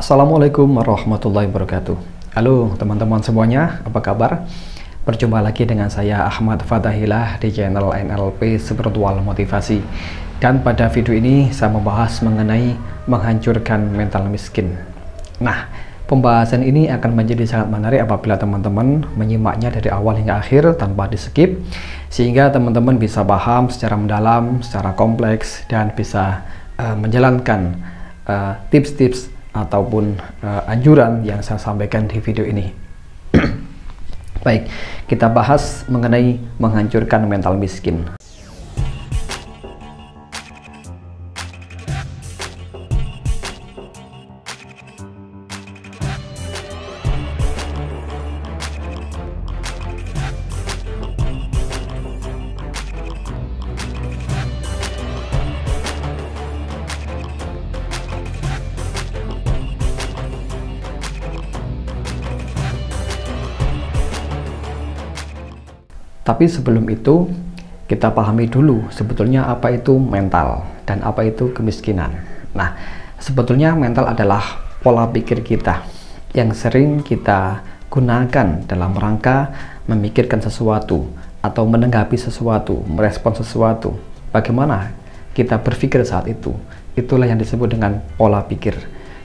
Assalamualaikum warahmatullahi wabarakatuh. Halo teman-teman semuanya, apa kabar? Berjumpa lagi dengan saya Ahmad Fathahilah di channel NLP Spiritual Motivasi. Dan pada video ini saya membahas mengenai menghancurkan mental miskin. Nah, pembahasan ini akan menjadi sangat menarik apabila teman-teman menyimaknya dari awal hingga akhir tanpa di skip, sehingga teman-teman bisa paham secara mendalam, secara kompleks, dan bisa menjalankan tips-tips ataupun anjuran yang saya sampaikan di video ini. Baik, kita bahas mengenai menghancurkan mental miskin. Tapi sebelum itu, kita pahami dulu sebetulnya apa itu mental dan apa itu kemiskinan. Nah, sebetulnya mental adalah pola pikir kita yang sering kita gunakan dalam rangka memikirkan sesuatu atau menanggapi sesuatu, merespon sesuatu. Bagaimana kita berpikir saat itu? Itulah yang disebut dengan pola pikir.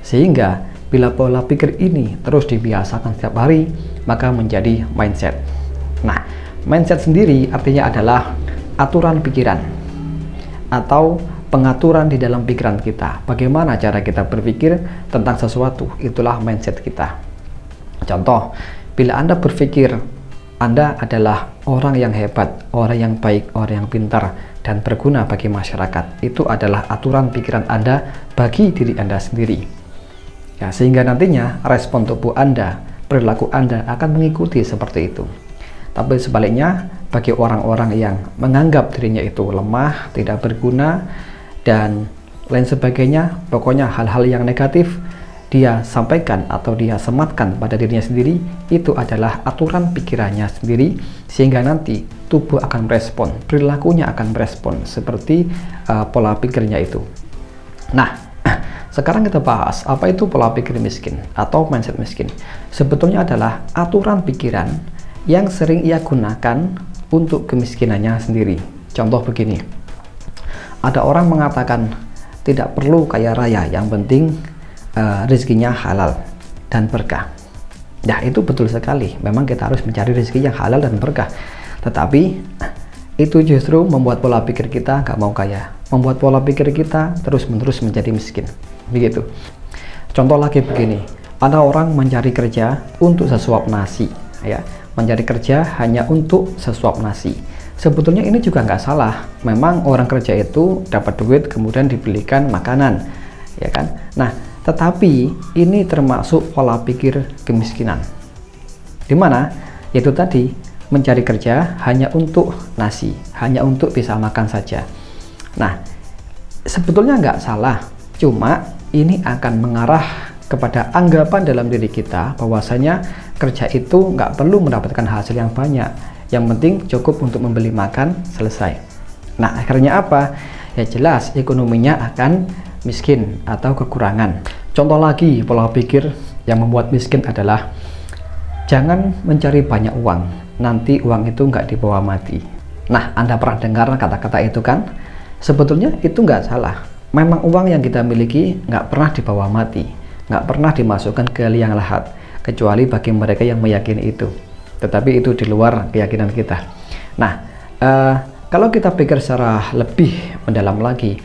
Sehingga bila pola pikir ini terus dibiasakan setiap hari, maka menjadi mindset. Nah, mindset sendiri artinya adalah aturan pikiran atau pengaturan di dalam pikiran kita. Bagaimana cara kita berpikir tentang sesuatu, itulah mindset kita. Contoh, bila Anda berpikir Anda adalah orang yang hebat, orang yang baik, orang yang pintar, dan berguna bagi masyarakat, itu adalah aturan pikiran Anda bagi diri Anda sendiri. Ya, sehingga nantinya respon tubuh Anda, perilaku Anda akan mengikuti seperti itu. Tapi sebaliknya, bagi orang-orang yang menganggap dirinya itu lemah, tidak berguna, dan lain sebagainya, pokoknya hal-hal yang negatif dia sampaikan atau dia sematkan pada dirinya sendiri, itu adalah aturan pikirannya sendiri, sehingga nanti tubuh akan merespon, perilakunya akan merespon seperti pola pikirnya itu. Nah, sekarang kita bahas apa itu pola pikir miskin atau mindset miskin. Sebetulnya adalah aturan pikiran yang sering ia gunakan untuk kemiskinannya sendiri. Contoh begini, ada orang mengatakan tidak perlu kaya raya, yang penting rezekinya halal dan berkah. Ya, itu betul sekali, memang kita harus mencari rezeki yang halal dan berkah. Tetapi itu justru membuat pola pikir kita gak mau kaya, membuat pola pikir kita terus-menerus menjadi miskin. Begitu. Contoh lagi begini, ada orang mencari kerja untuk sesuap nasi, ya, mencari kerja hanya untuk sesuap nasi. Sebetulnya ini juga nggak salah. Memang orang kerja itu dapat duit kemudian dibelikan makanan, ya kan? Nah, tetapi ini termasuk pola pikir kemiskinan. Dimana? Yaitu tadi, mencari kerja hanya untuk nasi, hanya untuk bisa makan saja. Nah, sebetulnya nggak salah. Cuma ini akan mengarah kepada anggapan dalam diri kita bahwasanya kerja itu nggak perlu mendapatkan hasil yang banyak, yang penting cukup untuk membeli makan, selesai. Nah, akhirnya apa? Ya jelas ekonominya akan miskin atau kekurangan. Contoh lagi pola pikir yang membuat miskin adalah jangan mencari banyak uang, nanti uang itu nggak dibawa mati. Nah, Anda pernah dengar kata-kata itu kan? Sebetulnya itu nggak salah. Memang uang yang kita miliki nggak pernah dibawa mati, nggak pernah dimasukkan ke liang lahat, kecuali bagi mereka yang meyakini itu. Tetapi itu di luar keyakinan kita. Nah, kalau kita pikir secara lebih mendalam lagi,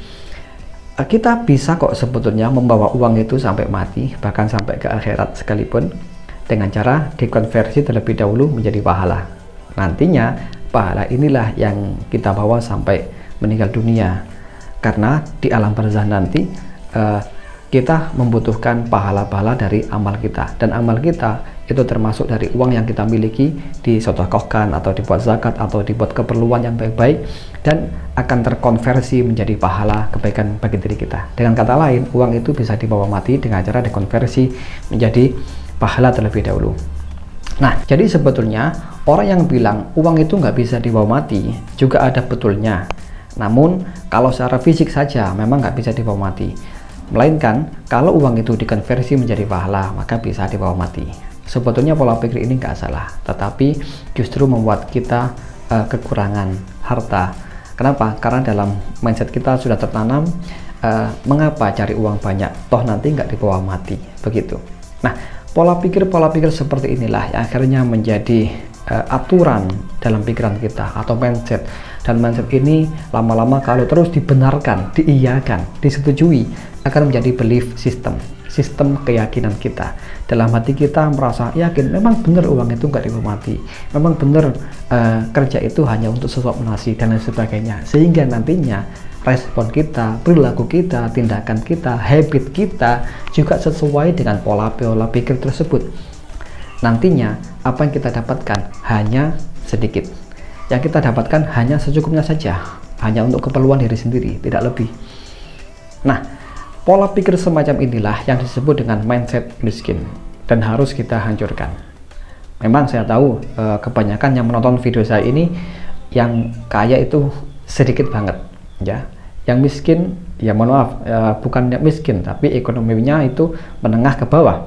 kita bisa kok sebetulnya membawa uang itu sampai mati, bahkan sampai ke akhirat sekalipun, dengan cara dikonversi terlebih dahulu menjadi pahala. Nantinya pahala inilah yang kita bawa sampai meninggal dunia, karena di alam barzah nanti kita membutuhkan pahala-pahala dari amal kita, dan amal kita itu termasuk dari uang yang kita miliki disedekahkan atau dibuat zakat atau dibuat keperluan yang baik-baik, dan akan terkonversi menjadi pahala kebaikan bagi diri kita. Dengan kata lain, uang itu bisa dibawa mati dengan cara dikonversi menjadi pahala terlebih dahulu. Nah, jadi sebetulnya orang yang bilang uang itu nggak bisa dibawa mati juga ada betulnya. Namun kalau secara fisik saja memang nggak bisa dibawa mati. Melainkan kalau uang itu dikonversi menjadi pahala, maka bisa dibawa mati. Sebetulnya pola pikir ini nggak salah, tetapi justru membuat kita kekurangan harta. Kenapa? Karena dalam mindset kita sudah tertanam, mengapa cari uang banyak, toh nanti nggak dibawa mati, begitu. Nah, pola pikir seperti inilah yang akhirnya menjadi aturan dalam pikiran kita atau mindset. Dan mindset ini lama-lama kalau terus dibenarkan, diiyakan, disetujui, akan menjadi belief system, sistem keyakinan kita. Dalam hati kita merasa yakin, memang benar uang itu nggak dibawa mati, memang benar kerja itu hanya untuk sesuap nasi dan lain sebagainya. Sehingga nantinya respon kita, perilaku kita, tindakan kita, habit kita juga sesuai dengan pola pikir tersebut. Nantinya apa yang kita dapatkan hanya sedikit. Yang kita dapatkan hanya secukupnya saja, hanya untuk keperluan diri sendiri, tidak lebih. Nah, pola pikir semacam inilah yang disebut dengan mindset miskin dan harus kita hancurkan. Memang saya tahu kebanyakan yang menonton video saya ini yang kaya itu sedikit banget, ya. Yang miskin, ya mohon maaf, bukan miskin, tapi ekonominya itu menengah ke bawah.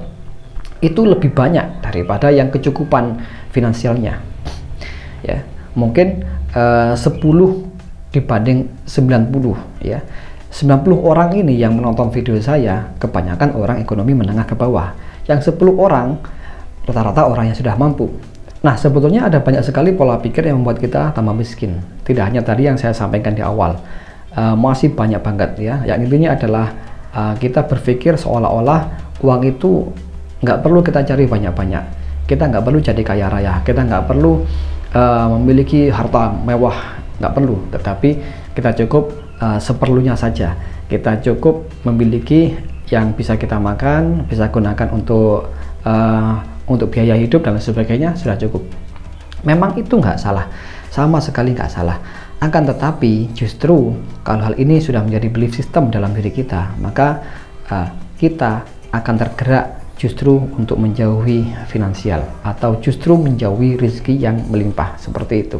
Itu lebih banyak daripada yang kecukupan finansialnya, ya. Mungkin 10 dibanding 90, ya. 90 orang ini yang menonton video saya kebanyakan orang ekonomi menengah ke bawah. Yang 10 orang rata-rata orang yang sudah mampu. Nah, sebetulnya ada banyak sekali pola pikir yang membuat kita tambah miskin. Tidak hanya tadi yang saya sampaikan di awal, masih banyak banget, ya. Yang intinya adalah kita berpikir seolah-olah uang itu nggak perlu kita cari banyak-banyak. Kita nggak perlu jadi kaya raya, kita nggak perlu memiliki harta mewah, nggak perlu, tetapi kita cukup seperlunya saja. Kita cukup memiliki yang bisa kita makan, bisa gunakan untuk biaya hidup dan lain sebagainya, sudah cukup. Memang itu nggak salah, sama sekali nggak salah. Akan tetapi justru kalau hal ini sudah menjadi belief system dalam diri kita, maka kita akan tergerak justru untuk menjauhi finansial atau justru menjauhi rezeki yang melimpah seperti itu.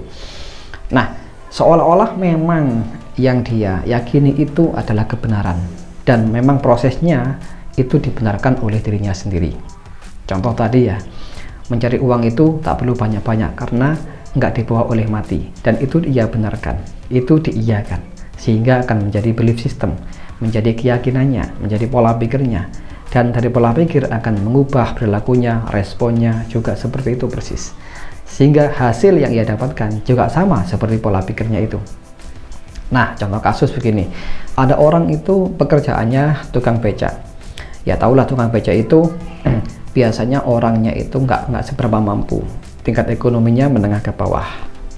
Nah, seolah-olah memang yang dia yakini itu adalah kebenaran dan memang prosesnya itu dibenarkan oleh dirinya sendiri. Contoh tadi, ya, mencari uang itu tak perlu banyak-banyak karena nggak dibawa oleh mati, dan itu ia benarkan, itu diiyakan, sehingga akan menjadi belief system, menjadi keyakinannya, menjadi pola pikirnya. Dan dari pola pikir akan mengubah perilakunya, responnya juga seperti itu persis. Sehingga hasil yang ia dapatkan juga sama seperti pola pikirnya itu. Nah, contoh kasus begini. Ada orang itu pekerjaannya tukang becak. Ya, tahulah tukang becak itu biasanya orangnya itu nggak seberapa mampu. Tingkat ekonominya menengah ke bawah.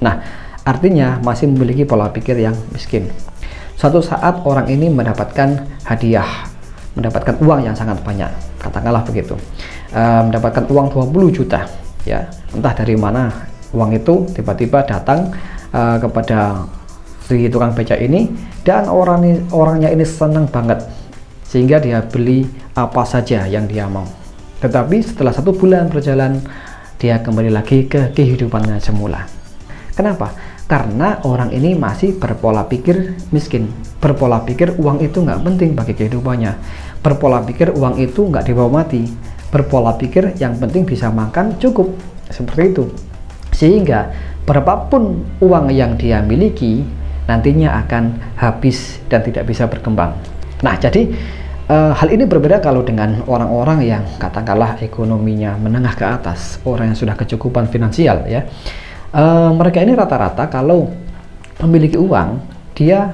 Nah, artinya masih memiliki pola pikir yang miskin. Suatu saat orang ini mendapatkan hadiah, mendapatkan uang yang sangat banyak, katakanlah begitu, mendapatkan uang 20 juta, ya, entah dari mana uang itu tiba-tiba datang kepada si tukang becak ini, dan orangnya ini senang banget sehingga dia beli apa saja yang dia mau. Tetapi setelah 1 bulan berjalan, dia kembali lagi ke kehidupannya semula. Kenapa? Karena orang ini masih berpola pikir miskin, berpola pikir uang itu nggak penting bagi kehidupannya, berpola pikir uang itu nggak dibawa mati, berpola pikir yang penting bisa makan cukup, seperti itu. Sehingga berapapun uang yang dia miliki nantinya akan habis dan tidak bisa berkembang. Nah, jadi hal ini berbeda kalau dengan orang-orang yang katakanlah ekonominya menengah ke atas, orang yang sudah kecukupan finansial, ya. Mereka ini rata-rata kalau memiliki uang, dia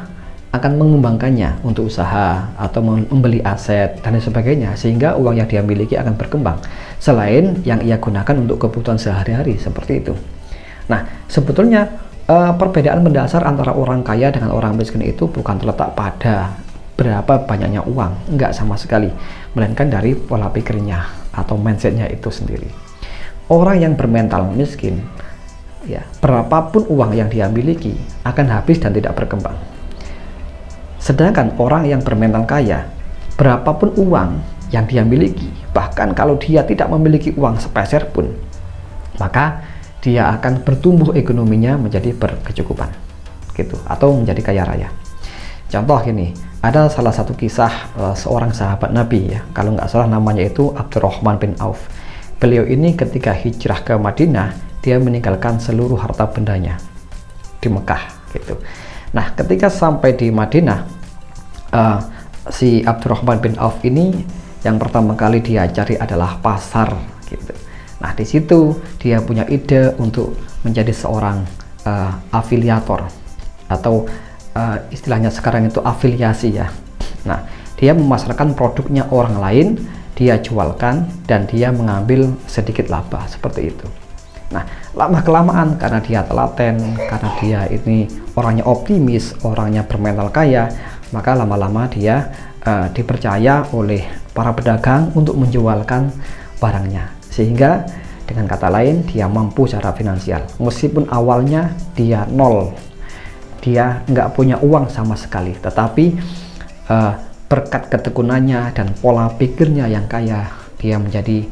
akan mengembangkannya untuk usaha atau membeli aset dan sebagainya, sehingga uang yang dia miliki akan berkembang selain yang ia gunakan untuk kebutuhan sehari-hari, seperti itu. Nah, sebetulnya perbedaan mendasar antara orang kaya dengan orang miskin itu bukan terletak pada berapa banyaknya uang, enggak sama sekali, melainkan dari pola pikirnya atau mindsetnya itu sendiri. Orang yang bermental miskin, ya, berapapun uang yang dia miliki akan habis dan tidak berkembang. Sedangkan orang yang bermental kaya, berapapun uang yang dia miliki, bahkan kalau dia tidak memiliki uang sepeser pun, maka dia akan bertumbuh ekonominya menjadi berkecukupan, gitu, atau menjadi kaya raya. Contoh gini, ada salah satu kisah seorang sahabat Nabi ya, kalau nggak salah namanya itu Abdurrahman bin Auf. Beliau ini ketika hijrah ke Madinah, dia meninggalkan seluruh harta bendanya di Mekah gitu. Nah, ketika sampai di Madinah, si Abdurrahman bin Auf ini yang pertama kali dia cari adalah pasar gitu. Nah, di situ dia punya ide untuk menjadi seorang afiliator atau istilahnya sekarang itu afiliasi ya. Nah, dia memasarkan produknya orang lain, dia jualkan dan dia mengambil sedikit laba seperti itu. Nah, lama-kelamaan karena dia telaten, karena dia ini orangnya optimis, orangnya bermental kaya, maka lama-lama dia dipercaya oleh para pedagang untuk menjualkan barangnya. Sehingga dengan kata lain, dia mampu secara finansial. Meskipun awalnya dia nol, dia nggak punya uang sama sekali, tetapi berkat ketekunannya dan pola pikirnya yang kaya, dia menjadi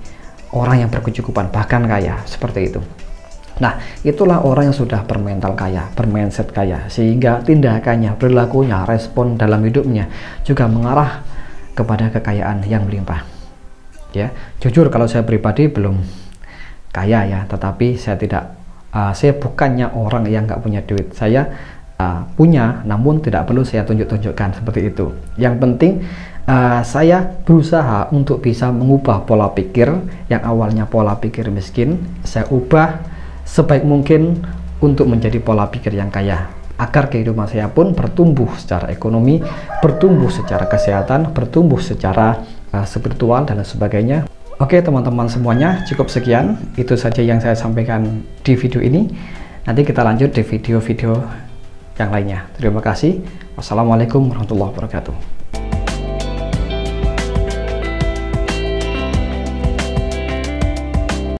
orang yang berkecukupan, bahkan kaya, seperti itu. Nah, itulah orang yang sudah bermental kaya, bermindset kaya, sehingga tindakannya, perilakunya, respon dalam hidupnya juga mengarah kepada kekayaan yang melimpah. Ya, jujur kalau saya pribadi belum kaya ya, tetapi saya bukannya orang yang nggak punya duit. Saya punya, namun tidak perlu saya tunjuk-tunjukkan seperti itu. Yang penting saya berusaha untuk bisa mengubah pola pikir yang awalnya pola pikir miskin, saya ubah sebaik mungkin untuk menjadi pola pikir yang kaya, agar kehidupan saya pun bertumbuh secara ekonomi, bertumbuh secara kesehatan, bertumbuh secara spiritual dan sebagainya. Oke teman-teman semuanya, cukup sekian, itu saja yang saya sampaikan di video ini. Nanti kita lanjut di video-video yang lainnya. Terima kasih. Wassalamualaikum warahmatullahi wabarakatuh.